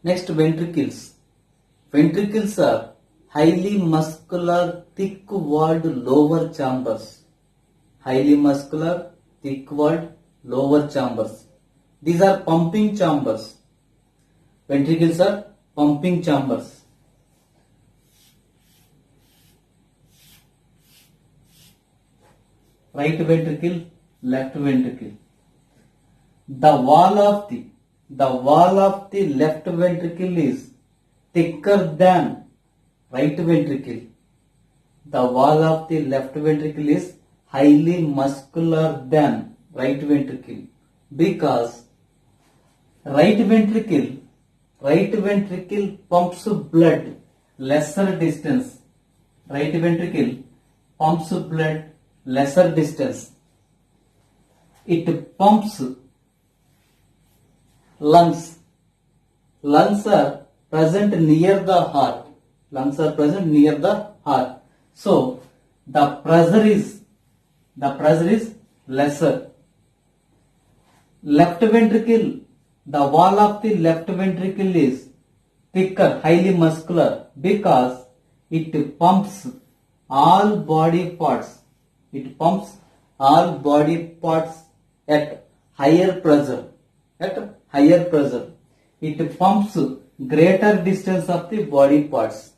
Next, ventricles. Ventricles are highly muscular, thick-walled lower chambers. Highly muscular, thick-walled lower chambers. These are pumping chambers. Ventricles are pumping chambers. Right ventricle, left ventricle. The wall of the left ventricle is thicker than right ventricle. The wall of the left ventricle is highly muscular than right ventricle because right ventricle pumps blood lesser distance. Right ventricle pumps blood lesser distance. It pumps lungs. Lungs are present near the heart. So the pressure is lesser. Left ventricle, the wall of the left ventricle is thicker, highly muscular because it pumps all body parts. It pumps all body parts at higher pressure. It pumps greater distance of the body parts.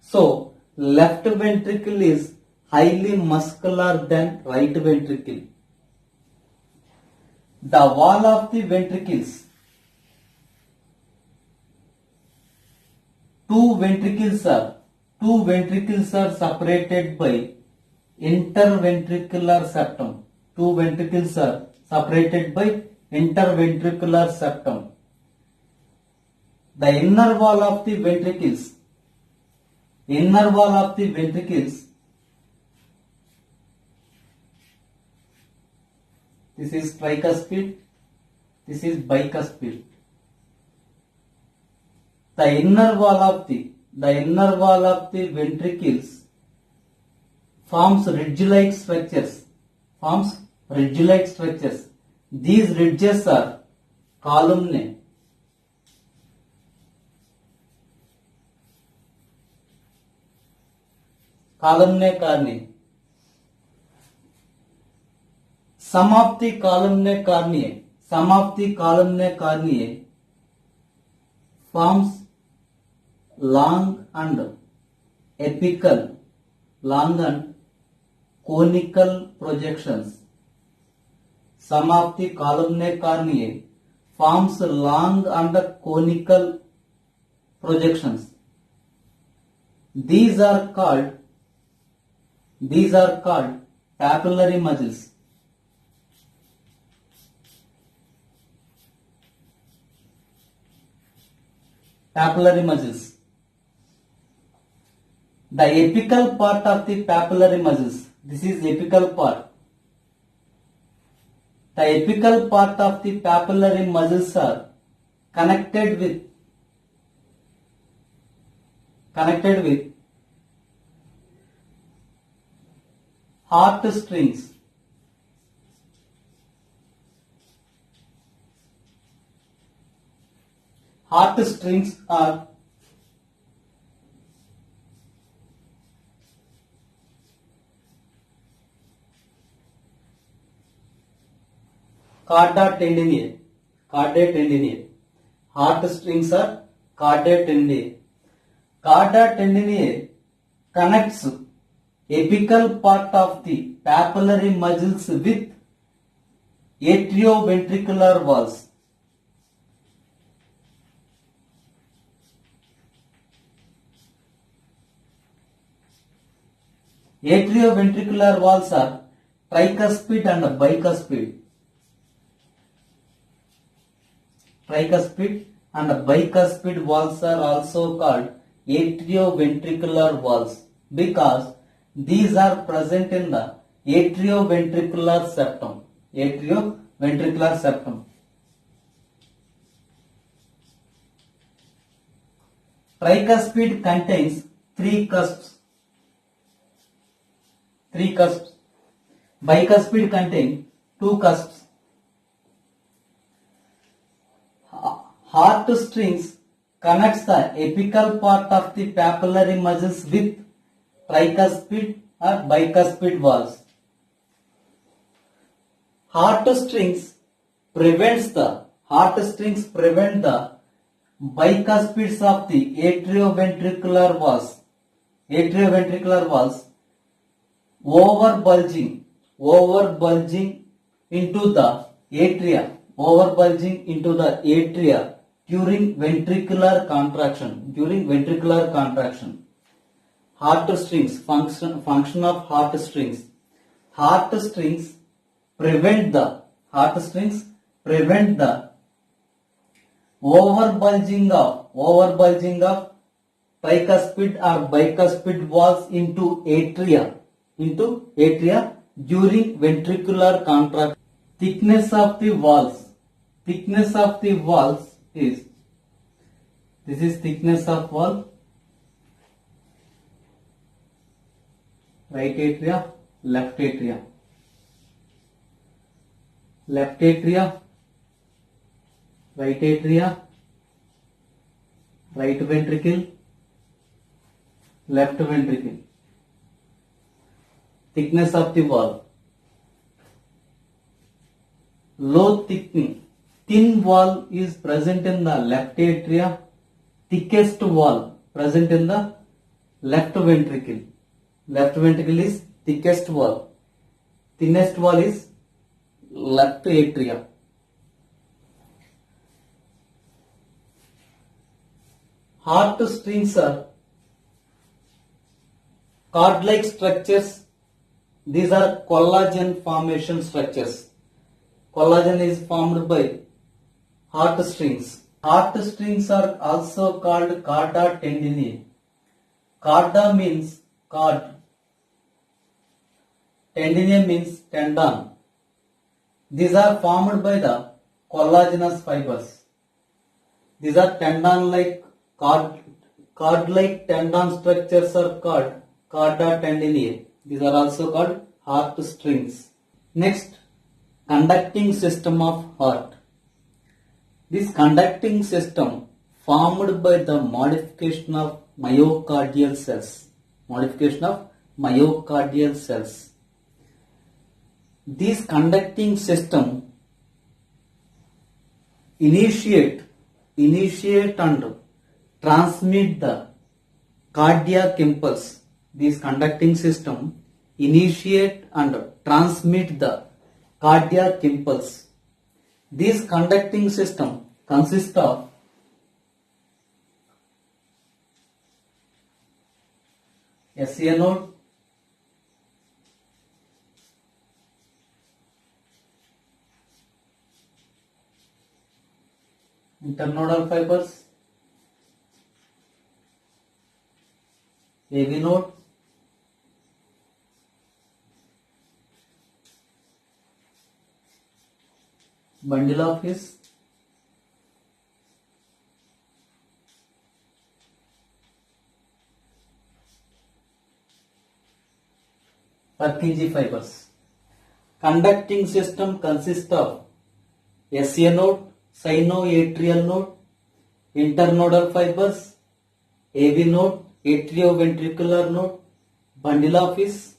So, left ventricle is highly muscular than right ventricle. The wall of the ventricles. Two ventricles are separated by interventricular septum. Two ventricles are separated by interventricular septum. The inner wall of the ventricles. This is tricuspid. This is bicuspid. The inner wall of the ventricles forms ridge-like structures. These ridges are columnae. Columnae carneae. Some of the columnae carneae forms long and conical projections. Some of the columnae carneae forms long and conical projections. These are called papillary muscles. The apical part of the papillary muscles. This is apical part. The apical part of the papillary muscles are connected with heart strings. Heart strings are chordae tendineae. Heart strings are chordae tendineae. Chordae tendineae connects apical part of the papillary muscles with atrioventricular walls. Atrioventricular walls are tricuspid and bicuspid. Tricuspid and bicuspid walls are also called atrioventricular walls because these are present in the atrioventricular septum. Tricuspid contains three cusps. Bicuspid contain two cusps. Heart strings connects the apical part of the papillary muscles with tricuspid or bicuspid valves. Heartstrings prevent the bicuspids of the atrioventricular valves. Atrioventricular valves overbulging into the atria during ventricular contraction. Heartstrings, function of heartstrings. Heartstrings prevent the overbulging of tricuspid or bicuspid valves into atria during ventricular contraction. Thickness of the valves is, this is thickness of valve, right atria, left atria, right atria, right ventricle, left ventricle. Thickness of the valve. Low thickening. Thin valve is present in the left atria. Thickest valve present in the left ventricle. Left ventricle is thickest valve. Thinnest valve is left atria. Heartstrings are cord-like structures. These are collagen formation structures. Collagen is formed by heartstrings. Heartstrings are also called chorda tendineae. Chorda means cord. Tendineae means tendon. These are formed by the collagenous fibers. These are tendon-like cord-like tendon structures are called chorda tendineae. These are also called heartstrings. Next, conducting system of heart. This conducting system formed by the modification of myocardial cells. This conducting system initiate and transmit the cardiac impulse. This conducting system initiate and transmit the cardiac impulse. This conducting system consists of SCA node, internodal fibers, AV node, bundle of his, Purkinje fibers. Conducting system consists of SCA node, sinoatrial node, internodal fibers, AV node, atrioventricular node, bundle of his,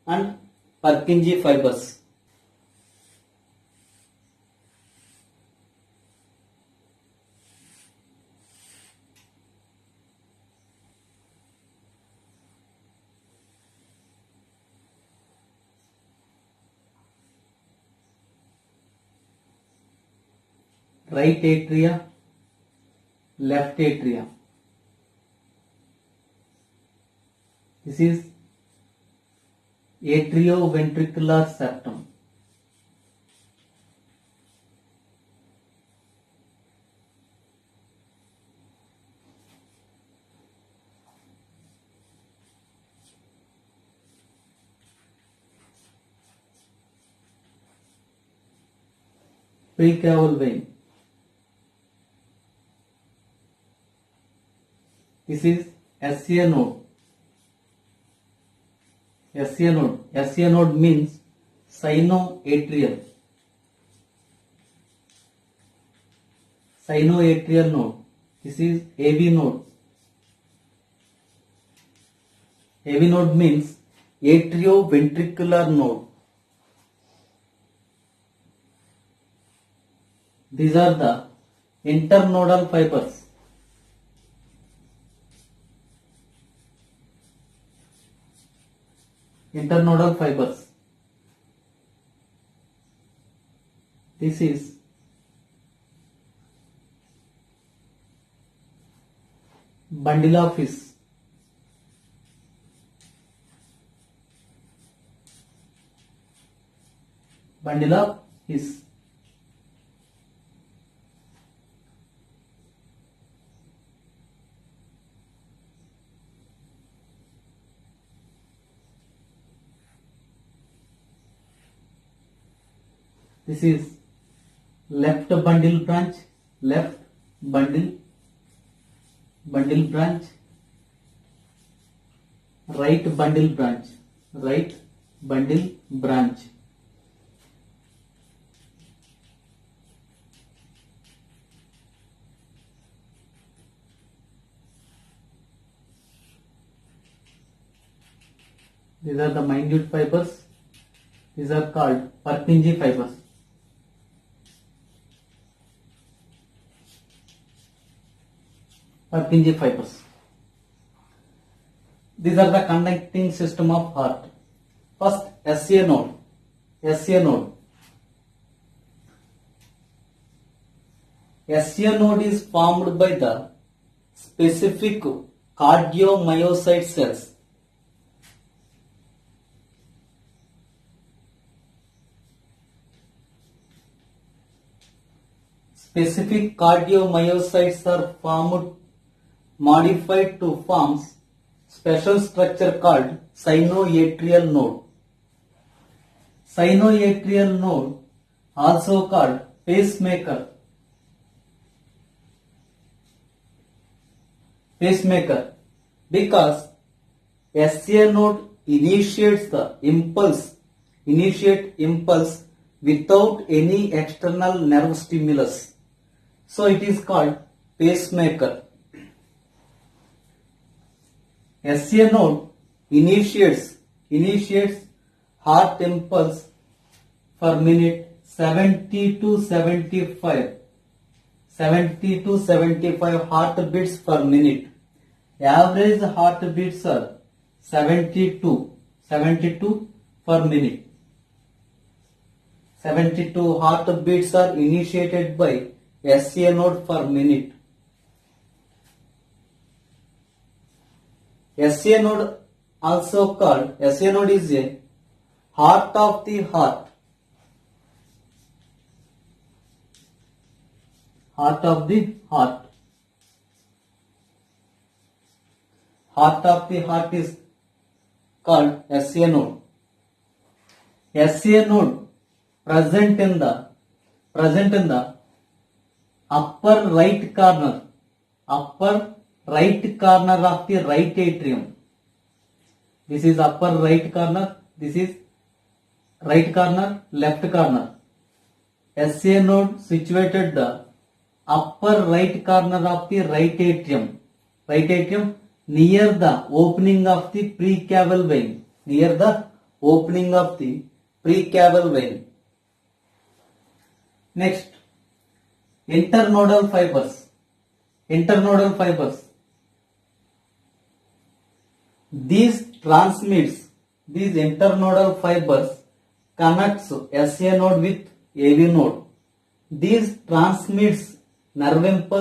and Purkinje fibers. Right atria, left atria. This is atrioventricular septum. Precaval vein. This is SCA node. SCA node means sinoatrial. Sinoatrial node. This is AV node. AV node means atrioventricular node. These are the internodal fibers. Internodal fibers. This is bundle of His. Bundle of His. This is left bundle branch, left bundle branch, right bundle branch, right bundle branch. These are the minute fibers. These are called Purkinje fibers. Purkinje fibers. These are the conducting system of heart. First, SA node. SA node. SA node is formed by the specific cardiomyocyte cells. Specific cardiomyocytes are modified to form special structure called sinoatrial node. Sinoatrial node, also called pacemaker. Pacemaker, because SA node initiate impulse without any external nerve stimulus. So it is called pacemaker. SA node initiates heart impulse per minute 70 to 75 heartbeats per minute. Average heartbeats are 72 per minute. 72 heartbeats are initiated by SA node per minute. SA node, also called, SA node is a heart of the heart. Heart of the heart. Heart of the heart is called SA node. SA node present in the upper right corner of the right atrium. This is upper right corner, this is right corner, left corner. SA node situated the upper right corner of the right atrium near the opening of the precaval vein. Next, internodal fibers. These internodal fibers connects SA node with AV node. These transmits heart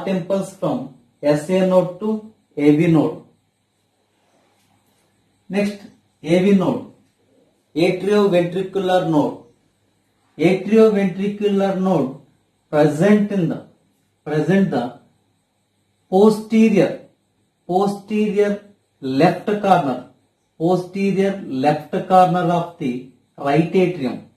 impulse from SA node to AV node. Next, AV node, atrioventricular node. Atrioventricular node present the posterior left corner of the right atrium.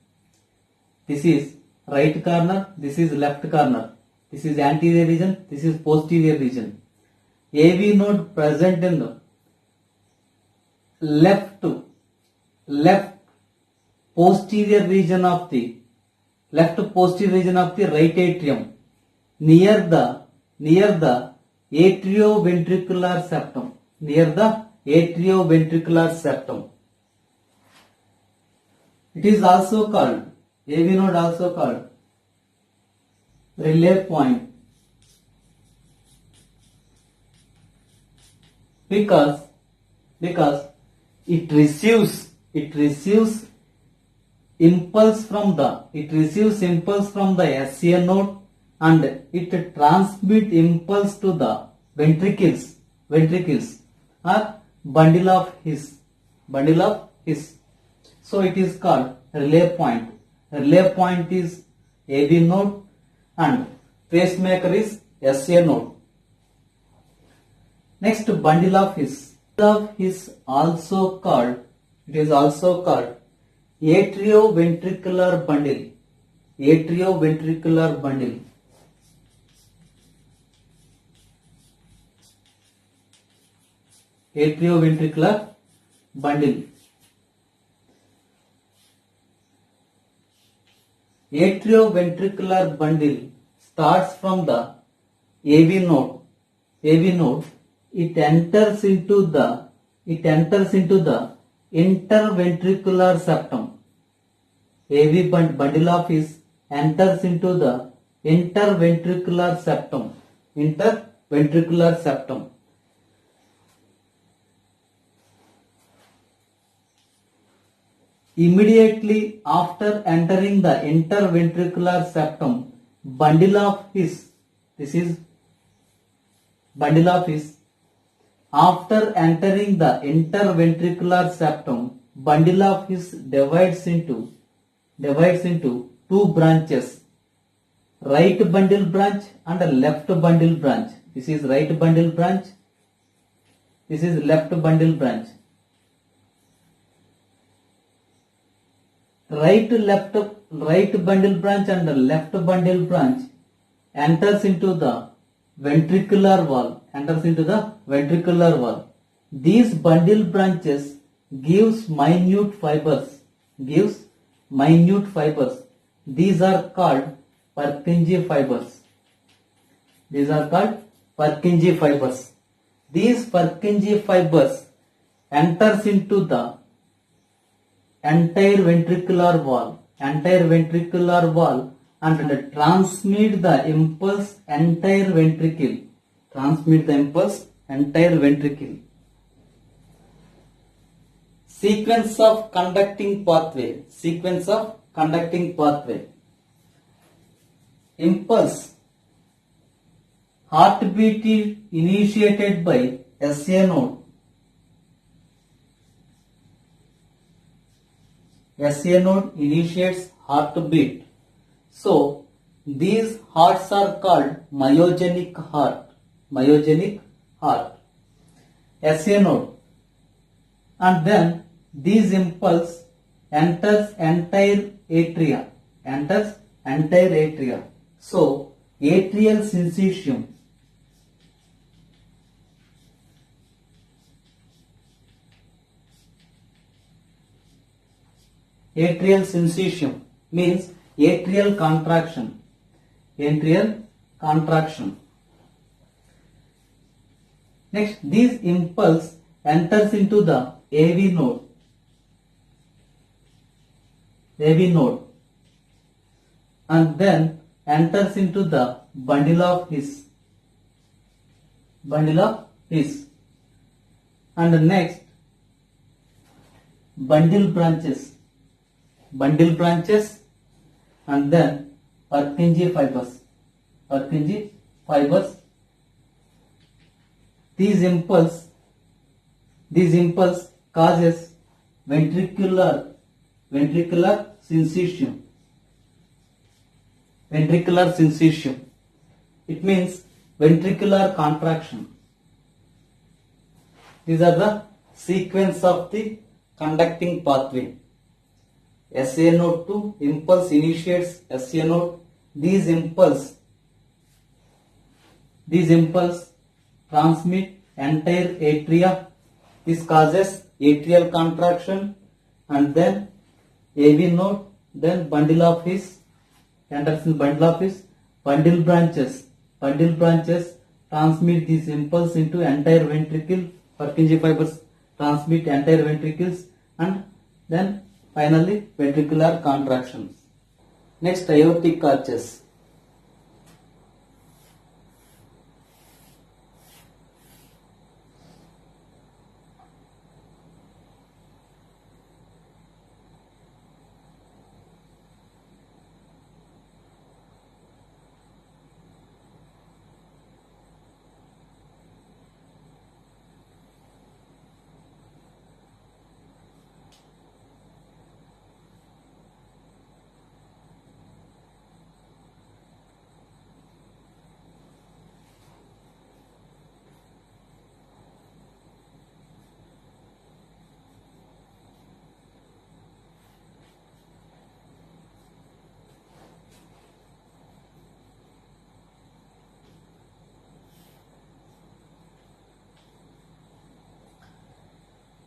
This is right corner, this is left corner. This is anterior region, this is posterior region. AV node present in the left posterior region of the right atrium. near the atrioventricular septum, near the atrioventricular septum. It is also called, AV node also called relay point, because it receives impulse from the SCA node, and it transmit impulse to the ventricles or bundle of His. So it is called relay point. Relay point is AV node and pacemaker is SCA node. Next, bundle of His. Bundle of His also called atrioventricular bundle. Atrioventricular bundle. Atrioventricular bundle. Atrioventricular bundle starts from the AV node. It enters into the interventricular septum. AV bundle of His enters into the interventricular septum. Immediately after entering the interventricular septum, bundle of His. After entering the interventricular septum, bundle of His divides into two branches, right bundle branch and left bundle branch. This is right bundle branch. This is left bundle branch. Right bundle branch and left bundle branch enters into the ventricular wall. These bundle branches gives minute fibers. These are called Purkinje fibers. These Purkinje fibers enters into the entire ventricular wall and transmit the impulse entire ventricle. Sequence of conducting pathway. Impulse. Heartbeat initiated by SCA node. SCA node initiates heartbeat. So these hearts are called myogenic heart. SCA node. And then this impulse enters entire atria. So atrial syncytium. Atrial syncytium means atrial contraction. Next, this impulse enters into the AV node. And then enters into the bundle of His. And next, bundle branches, and then Purkinje fibers. These impulse causes ventricular syncytium. It means ventricular contraction. These are the sequence of the conducting pathway. SCA node to impulse initiates SCA node. These impulse transmit entire atria. This causes atrial contraction, and then AV node, then bundle of His, enters in bundle of His, bundle branches bundle branches transmit this impulse into entire ventricle. Purkinje fibers transmit entire ventricles, and then finally ventricular contractions. Next, aortic arches.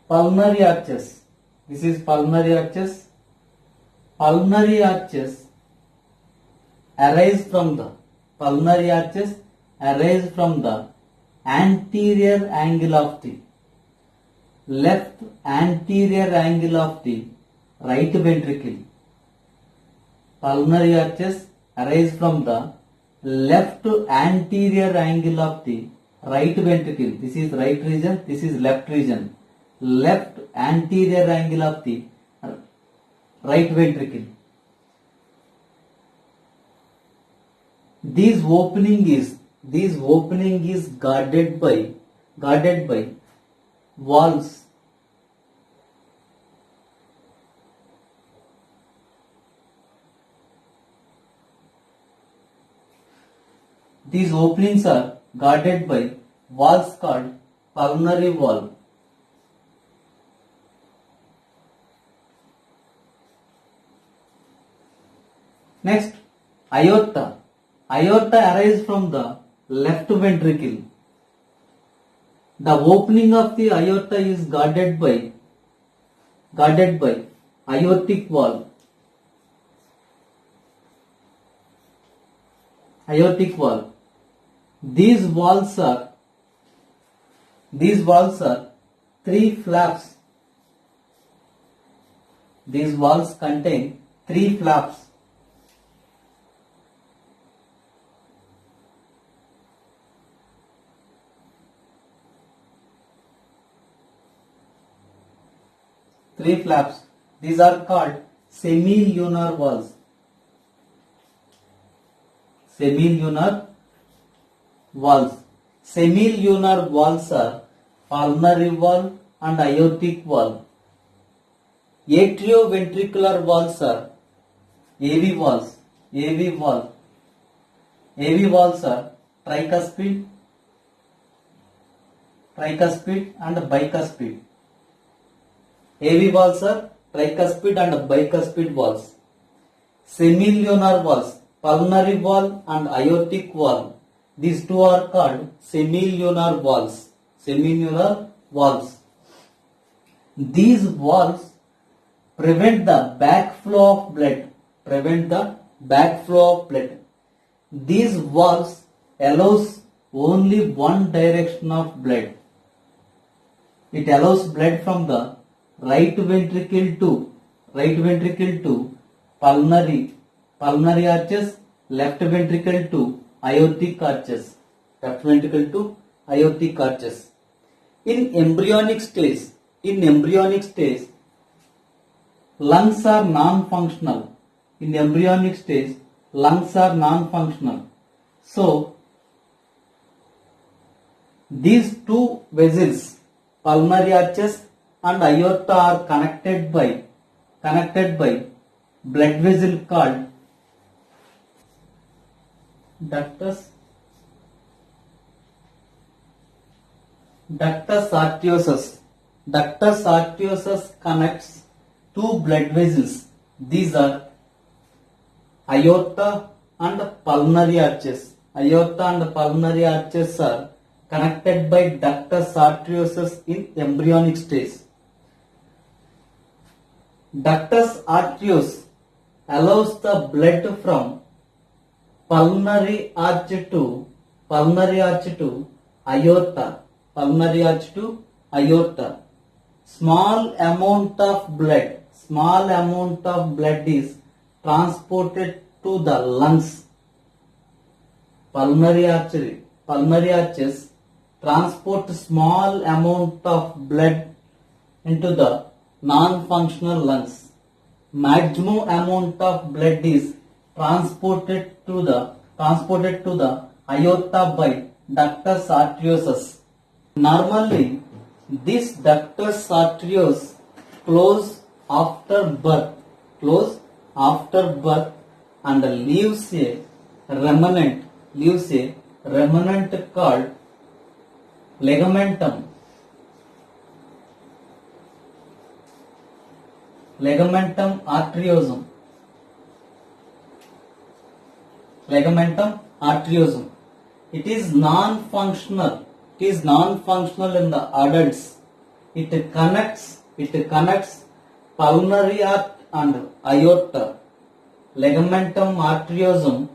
Pulmonary arches. This is pulmonary arches. Pulmonary arches arise from the anterior angle of the left anterior angle of the right ventricle. Pulmonary arches arise from the left anterior angle of the right ventricle. This is right region, this is left region. Left anterior angle of the right ventricle. This opening is guarded by walls. These openings are guarded by walls called pulmonary wall. Next, aorta. Aorta arises from the left ventricle. The opening of the aorta is guarded by aortic wall. Aortic wall. These walls are three flaps. These walls contain three flaps. Three flaps. These are called semilunar walls. Semilunar walls. Semilunar walls are pulmonary wall and aortic wall. Atrioventricular walls are AV walls. AV walls are tricuspid and bicuspid. AV walls are tricuspid and bicuspid walls. Semilunar walls, pulmonary wall and aortic wall. These two are called semilunar walls. Semilunar walls. These walls prevent the backflow of blood. These walls allows only one direction of blood. It allows blood from the right ventricle to pulmonary arches, left ventricle to aortic arches. In embryonic stage, lungs are non-functional. So, these two vessels, pulmonary arches and aorta, are connected by blood vessel called ductus arteriosus. Ductus arteriosus connects two blood vessels. These are aorta and pulmonary arches. Aorta and pulmonary arches are connected by ductus arteriosus in embryonic stage. Ductus arteriosus allows the blood from pulmonary arch to pulmonary arch to aorta, pulmonary arch to aorta. Small amount of blood is transported to the lungs. Pulmonary arches transport small amount of blood into the non-functional lungs. Maximum amount of blood is transported to the aorta by ductus arteriosus. Normally, this ductus arteriosus close after birth and leaves a remnant called ligamentum arteriosum. It is non-functional in the adults. It connects pulmonary arch and aorta. Ligamentum arteriosum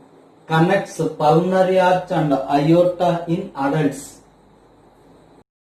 connects pulmonary arch and aorta in adults.